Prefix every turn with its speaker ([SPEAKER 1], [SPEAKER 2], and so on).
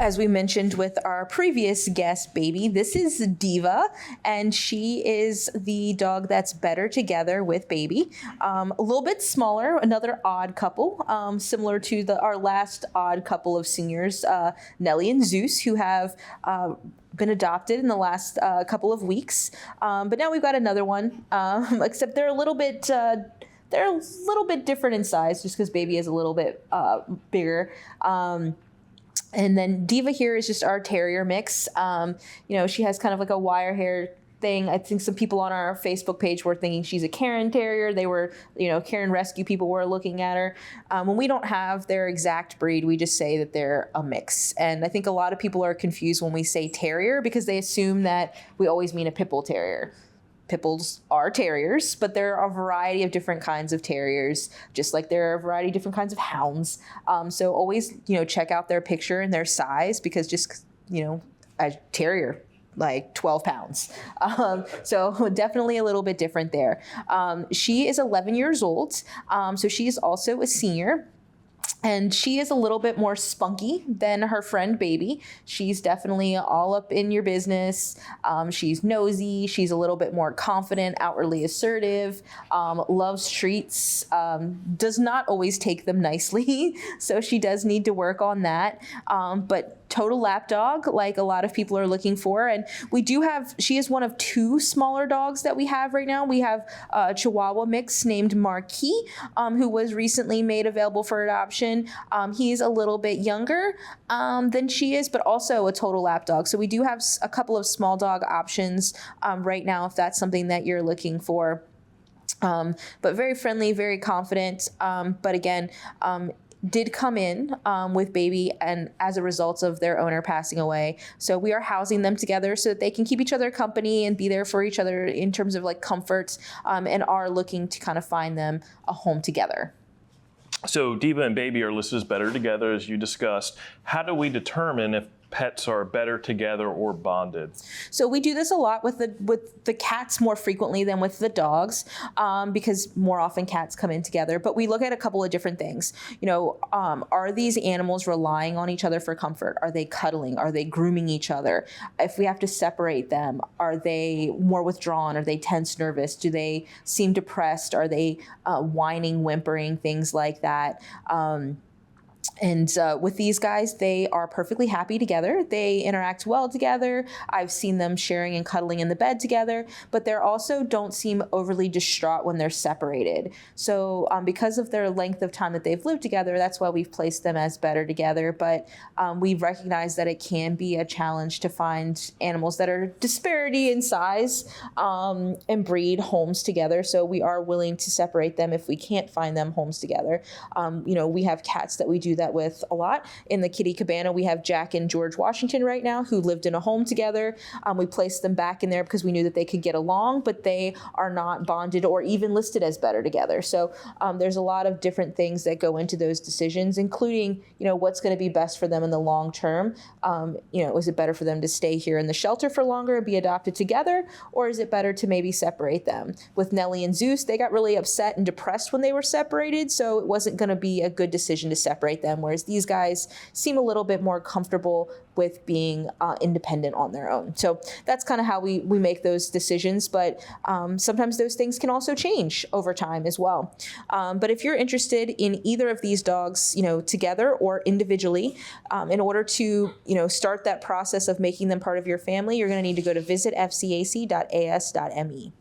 [SPEAKER 1] As we mentioned with our previous guest, Baby, this is Diva, and she is the dog that's better together with Baby. A little bit smaller, another odd couple, similar to our last odd couple of seniors, Nellie and Zeus, who have been adopted in the last couple of weeks. But now we've got another one, except they're a little bit different in size, just because Baby is a little bit bigger. And then Diva here is just our terrier mix. She has kind of like a wire hair thing. I think some people on our Facebook page were thinking she's a Karen Terrier. They were, Karen Rescue people were looking at her. When we don't have their exact breed, we just say that they're a mix. And I think a lot of people are confused when we say terrier because they assume that we always mean a pit bull terrier. Pit bulls are terriers, but there are a variety of different kinds of terriers, just like there are a variety of different kinds of hounds. So always, check out their picture and their size because just, a terrier, like 12 pounds. So definitely a little bit different there. She is 11 years old. So she is also a senior. And she is a little bit more spunky than her friend Baby. She's definitely all up in your business. She's nosy. She's a little bit more confident, outwardly assertive, loves treats, does not always take them nicely. So she does need to work on that. But total lap dog, like a lot of people are looking for. And she is one of two smaller dogs that we have right now. We have a Chihuahua mix named Marquis, who was recently made available for adoption. He's a little bit younger than she is, but also a total lap dog. So we do have a couple of small dog options right now if that's something that you're looking for. But very friendly, very confident. But again, did come in with Baby and as a result of their owner passing away. So we are housing them together so that they can keep each other company and be there for each other in terms of like comfort, and are looking to kind of find them a home together.
[SPEAKER 2] So Diva and Baby are listed as better together, as you discussed. How do we determine if pets are better together or bonded? So
[SPEAKER 1] we do this a lot with the cats more frequently than with the dogs, because more often cats come in together. But we look at a couple of different things. Are these animals relying on each other for comfort? Are they cuddling? Are they grooming each other? If we have to separate them, are they more withdrawn? Are they tense, nervous? Do they seem depressed? Are they whining, whimpering, things like that? And with these guys, they are perfectly happy together. They interact well together. I've seen them sharing and cuddling in the bed together, but they also don't seem overly distraught when they're separated. So because of their length of time that they've lived together, that's why we've placed them as better together. But we've recognized that it can be a challenge to find animals that are disparity in size and breed homes together. So we are willing to separate them if we can't find them homes together. We have cats that we do that with a lot. In the kitty cabana, we have Jack and George Washington right now who lived in a home together. We placed them back in there because we knew that they could get along, but they are not bonded or even listed as better together. So there's a lot of different things that go into those decisions, including, what's going to be best for them in the long term. Is it better for them to stay here in the shelter for longer and be adopted together, or is it better to maybe separate them? With Nellie and Zeus, they got really upset and depressed when they were separated, so it wasn't going to be a good decision to separate them. Whereas these guys seem a little bit more comfortable with being independent on their own. So that's kind of how we make those decisions. But sometimes those things can also change over time as well. But if you're interested in either of these dogs, together or individually, in order to, start that process of making them part of your family, you're going to need to go to visitfcac.as.me.